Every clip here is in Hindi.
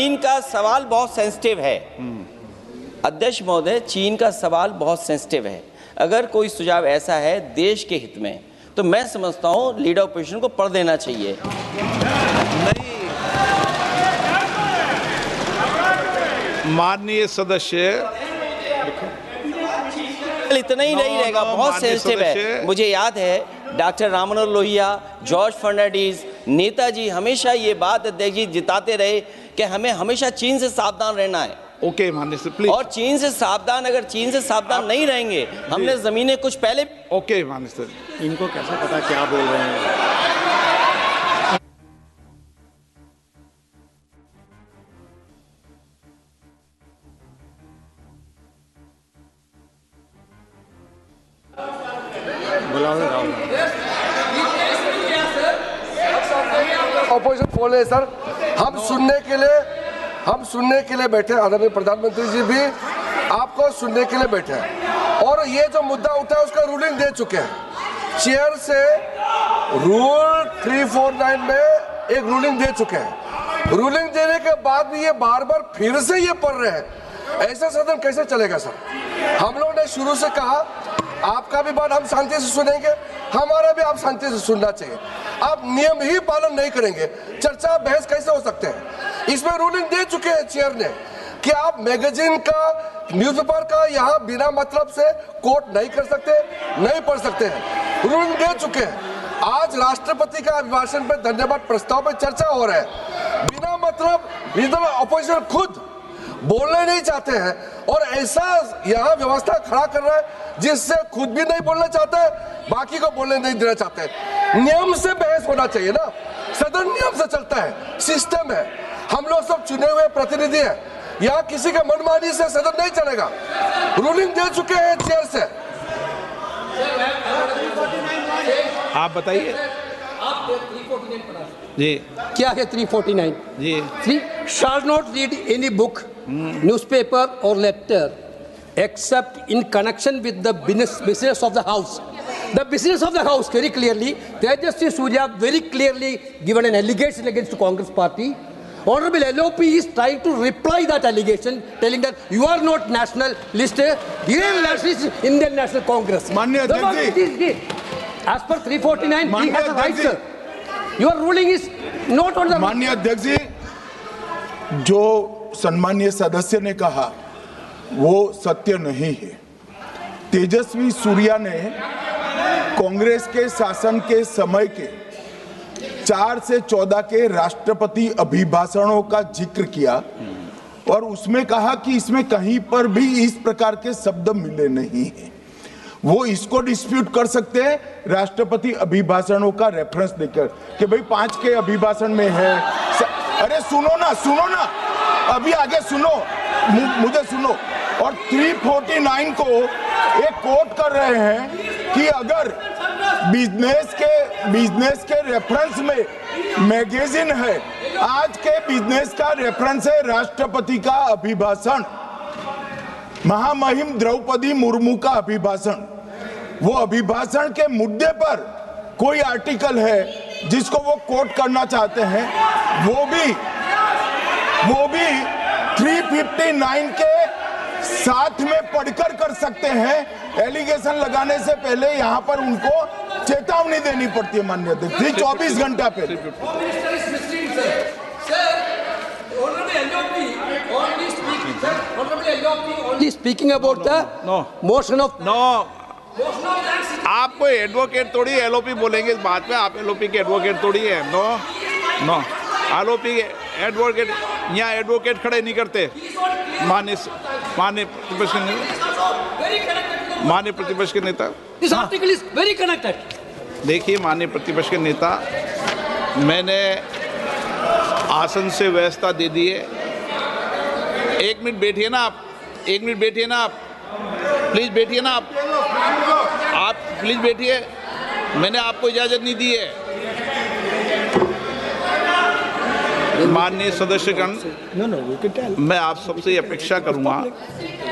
चीन का सवाल बहुत सेंसिटिव है अध्यक्ष महोदय, चीन का सवाल बहुत सेंसिटिव है। अगर कोई सुझाव ऐसा है देश के हित में तो मैं समझता हूँ लीडर ऑपोजिशन को पढ़ देना चाहिए। नहीं, माननीय सदस्य, इतना ही नहीं रहेगा, बहुत सेंसिटिव है। मुझे याद है डॉक्टर राम मनोहर लोहिया, जॉर्ज फर्नांडीज, नेताजी हमेशा ये बात अध्यक्ष जी जिताते रहे कि हमें हमेशा चीन से सावधान रहना है। ओके माननीय सर, प्लीज। और चीन से सावधान, अगर चीन से सावधान नहीं रहेंगे, हमने जमीनें कुछ पहले। ओके माननीय सर, इनको कैसे पता क्या बोल रहे हैं? ऑपोजिशन फोन है सर, हम सुनने के लिए बैठे। आदरणीय प्रधानमंत्री जी भी आपको सुनने के लिए बैठे हैं और ये जो मुद्दा उठा है उसका रूलिंग दे चुके हैं। चेयर से रूल 349 में एक रूलिंग दे चुके हैं। रूलिंग देने के बाद भी ये बार बार फिर से ये पढ़ रहे हैं, ऐसा सदन कैसे चलेगा सर? हम लोगों ने शुरू से कहा आपका भी बात हम शांति से सुनेंगे, हमारा भी आप शांति से सुनना चाहिए। आप नियम ही पालन नहीं करेंगे, चर्चा बहस कैसे हो सकते हैं? इसमें रूलिंग दे चुके हैं चेयर ने कि आप मैगजीन का, न्यूज़पेपर का यहाँ बिना मतलब से कोट नहीं कर सकते, नहीं पढ़ सकते हैं। रूलिंग दे चुके हैं। आज राष्ट्रपति का अभिभाषण पर धन्यवाद प्रस्ताव पर चर्चा हो रहा है। बिना मतलब लीडर ऑपोजिशन खुद बोलने नहीं चाहते हैं और ऐसा यहाँ व्यवस्था खड़ा कर रहा है जिससे खुद भी नहीं बोलना चाहता है, बाकी को बोलने नहीं देना चाहते हैं। नियम से बहस होना चाहिए ना, सदन नियम से चलता है, सिस्टम है। हम लोग सब चुने हुए प्रतिनिधि हैं, यहाँ किसी के मनमानी से सदन नहीं चलेगा। रूलिंग दे चुके हैं चेयर से। आप बताइए जी, क्या है 349? जी, 3 shall not read any book, newspaper or letter except in connection with the business of the house. The business of the house, very clearly, Tejaswi Surya very clearly given an allegation against the Congress party. Honorable LOP is trying to reply that allegation, telling that you are not nationalist, Indian nationalist, Indian National Congress. माननीय अध्यक्ष जी, as per 349, he has a right, sir. Your ruling is not on the. माननीय अध्यक्ष जी, जो सम्मानीय सदस्य ने कहा वो सत्य नहीं है। तेजस्वी सूर्या ने कांग्रेस के शासन के समय के 4 से 14 के राष्ट्रपति अभिभाषणों का जिक्र किया और उसमें कहा कि इसमें कहीं पर भी इस प्रकार के शब्द मिले नहीं हैं। वो इसको डिस्प्यूट कर सकते हैं राष्ट्रपति अभिभाषणों का रेफरेंस देकर कि भाई 5 के अभिभाषण में है। अरे सुनो ना, अभी आगे सुनो, मुझे सुनो। और 349 को एक कोट कर रहे हैं कि अगर बिजनेस के रेफरेंस में मैगजीन है, आज के बिजनेस का रेफरेंस है राष्ट्रपति का अभिभाषण, महामहिम द्रौपदी मुर्मू का अभिभाषण। वो अभिभाषण के मुद्दे पर कोई आर्टिकल है जिसको वो कोट करना चाहते हैं, वो भी 359 के साथ में पढ़कर कर सकते हैं। एलिगेशन लगाने से पहले यहाँ पर उनको चेतावनी देनी पड़ती है माननीय अध्यक्ष, 24 घंटा पहले। Speaking about the motion of आप कोई एडवोकेट थोड़ी एलओपी बोलेंगे इस बात में, आप एलओपी के एडवोकेट थोड़ी है। नो एलओपी के एडवोकेट, यहाँ एडवोकेट खड़े नहीं करते। माननीय प्रतिपक्ष के नेता, this article is very connected. देखिए माननीय प्रतिपक्ष के नेता, मैंने आसन से व्यवस्था दे दी है। 1 मिनट बैठिए ना आप, 1 मिनट बैठिए ना आप, प्लीज बैठिए ना आप प्लीज बैठिए। मैंने आपको इजाजत नहीं दी है। माननीय सदस्यगण, मैं आप सबसे अपेक्षा करूंगा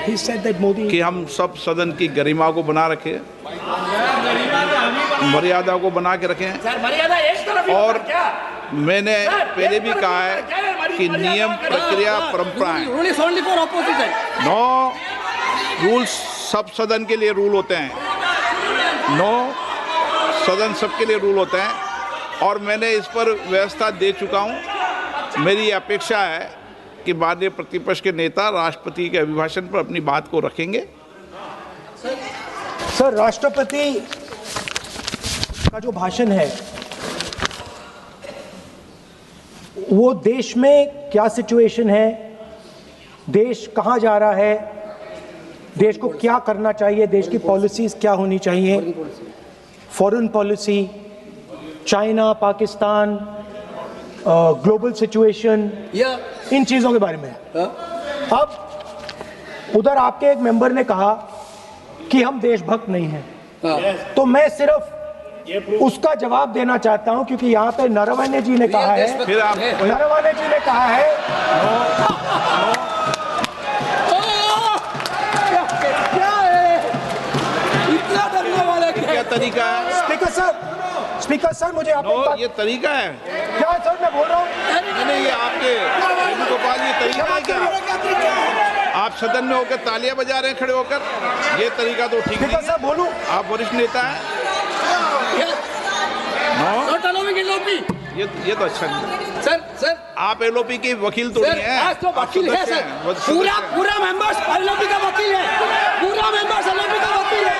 कि हम सब सदन की गरिमा को बना रखें, मर्यादा को बना के रखें और मैंने पहले भी कहा है कि नियम, प्रक्रिया, परंपराएं, नो रूल्स सब सदन के लिए रूल होते हैं, नो सदन सबके लिए रूल होते हैं, और मैंने इस पर व्यवस्था दे चुका हूं। मेरी अपेक्षा है कि माननीय प्रतिपक्ष के नेता राष्ट्रपति के अभिभाषण पर अपनी बात को रखेंगे। सर, राष्ट्रपति का जो भाषण है वो देश में क्या सिचुएशन है, देश कहाँ जा रहा है, देश को क्या करना चाहिए, देश की पॉलिसीज क्या होनी चाहिए, foreign policy, China, Pakistan, global situation, इन चीज़ों के बारे में। अब उधर आपके एक मेंबर ने कहा कि हम देशभक्त नहीं हैं, तो मैं सिर्फ उसका जवाब देना चाहता हूं, क्योंकि यहाँ पे नरवणे जी ने कहा है, नरवणे जी ने कहा है क्या तरीका है? स्पीकर सर मुझे आप ये तरीका है क्या सर, मैं बोल रहा हूँ नहीं, ये आपके वेणुगोपाल, ये तरीका है क्या? आप सदन में होकर तालियां बजा रहे हैं खड़े होकर, ये तरीका तो ठीक नहीं है। बोलूं, आप वरिष्ठ नेता हैं, ये तो अच्छा नहीं। सर आप एलओपी के वकील तो नहीं है, आज तो वकील है सर, पूरा मेंबर्स एलओपी का वकील है, पूरा मेंबर्स एलओपी का वकील है,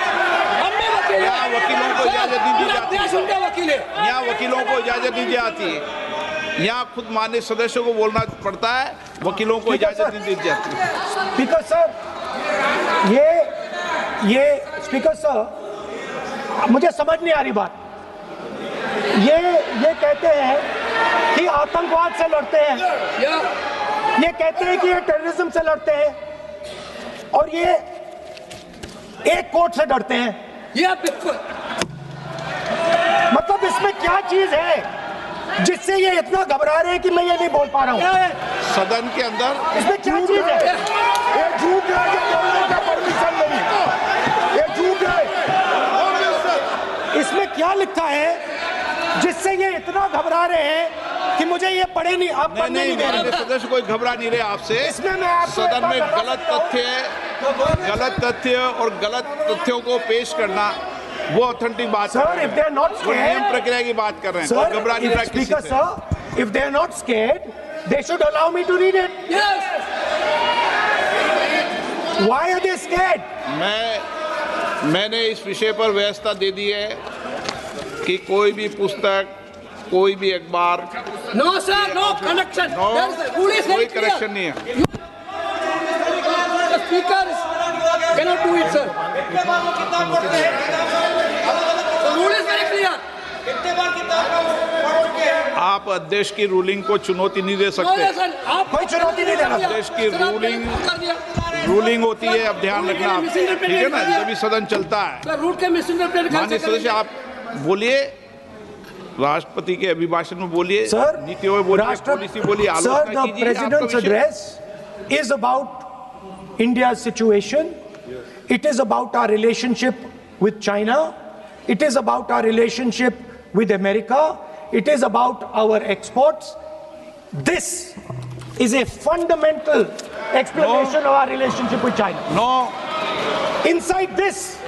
हम भी वकील हैं। यहाँ वकीलों को इजाजत नहीं दी जाती, देश उनका वकील है, यहाँ वकीलों को इजाजत नहीं दी जाती है, यहाँ खुद माननीय सदस्यों को बोलना पड़ता है, वकीलों को इजाजत नहीं दी जाती। स्पीकर सर, ये स्पीकर सर, मुझे समझ नहीं आ रही बात। ये कहते हैं कि आतंकवाद से लड़ते हैं, ये कहते हैं कि ये टेररिज्म से लड़ते हैं, और ये एक कोर्ट से डरते हैं। बिल्कुल, मतलब इसमें क्या चीज है जिससे ये इतना घबरा रहे हैं कि मैं ये नहीं बोल पा रहा हूँ? सदन के अंदर इसमें क्या चीज है? ये झूठ है, ये बोलने का परमिशन नहीं, ये झूठ है। इसमें क्या लिखा है जिससे ये इतना घबरा रहे हैं कि मुझे ये पढ़े नहीं, आप पढ़ने नहीं दे रहे। सदस्य कोई घबरा नहीं रहे आपसे। इसमें मैं आपको सदन में गलत तथ्य और गलत तथ्यों को पेश करना वो ऑथेंटिक बात sir, if they are not वो नियम scared, प्रक्रिया की बात कर रहे हैं, sir, कोई घबरा नहीं रहा किसी Speaker से। sir, if they are not scared, they should allow me to read it. Why are they scared? मैंने इस विषय पर व्यवस्था दे दी है कि कोई भी पुस्तक, कोई भी अखबार, नो सर, नो कनेक्शन, कोई कनेक्शन नहीं है। Speaker cannot do it, sir. The rule is very clear. आप अध्यक्ष की रूलिंग को चुनौती नहीं दे सकते। कोई चुनौती नहीं देना। अध्यक्ष की रूलिंग होती है, अब ध्यान रखना, ठीक है ना, जब भी सदन चलता है। माननीय सदस्य, आप बोलिए, राष्ट्रपति के अभिभाषण में बोलिए, सर, नीतियों में बोलिए, पॉलिसी बोलिए, आलोचना कीजिए। President's address is about India's situation. It is about our relationship with China. It is about our relationship with America. It is about our exports. This is a fundamental explanation of our relationship with China. No. Inside this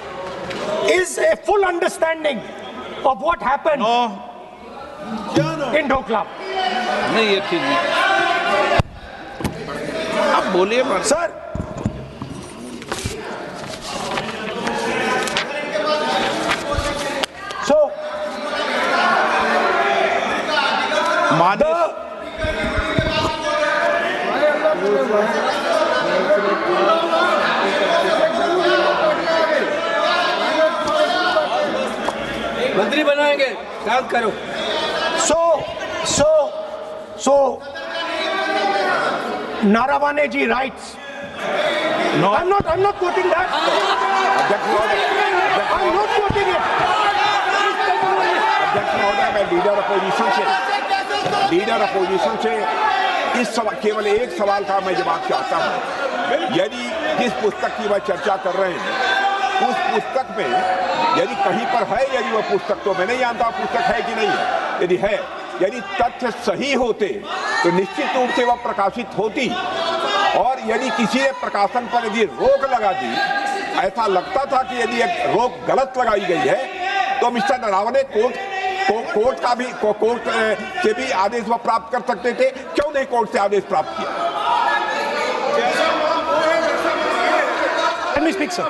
is a full understanding of what happened in Doklam. नहीं, ये ठीक नहीं। आप बोलिए सर, so मंत्री बनाएंगे, काम करो। So Naravane ji writes. No. I'm not quoting that. I'm not quoting it. अध्यक्ष महोदय, मैं लीडर अपोजिशन से इस केवल एक सवाल का मैं जवाब चाहता हूँ। यदि जिस पुस्तक की मैं चर्चा कर रहे हैं, उस पुस्तक में यदि कहीं पर है, यदि वह पुस्तक, तो मैं नहीं जानता पुस्तक है कि नहीं है, यदि है यदि तथ्य सही होते तो निश्चित रूप से वह प्रकाशित होती, और यदि किसी ने प्रकाशन पर यदि रोक लगा दी, ऐसा लगता था कि यदि एक रोक गलत लगाई गई है, तो मिस्टर नरावने कोर्ट से भी आदेश वह प्राप्त कर सकते थे। क्यों नहीं कोर्ट से आदेश प्राप्त किया? Let me speak, sir.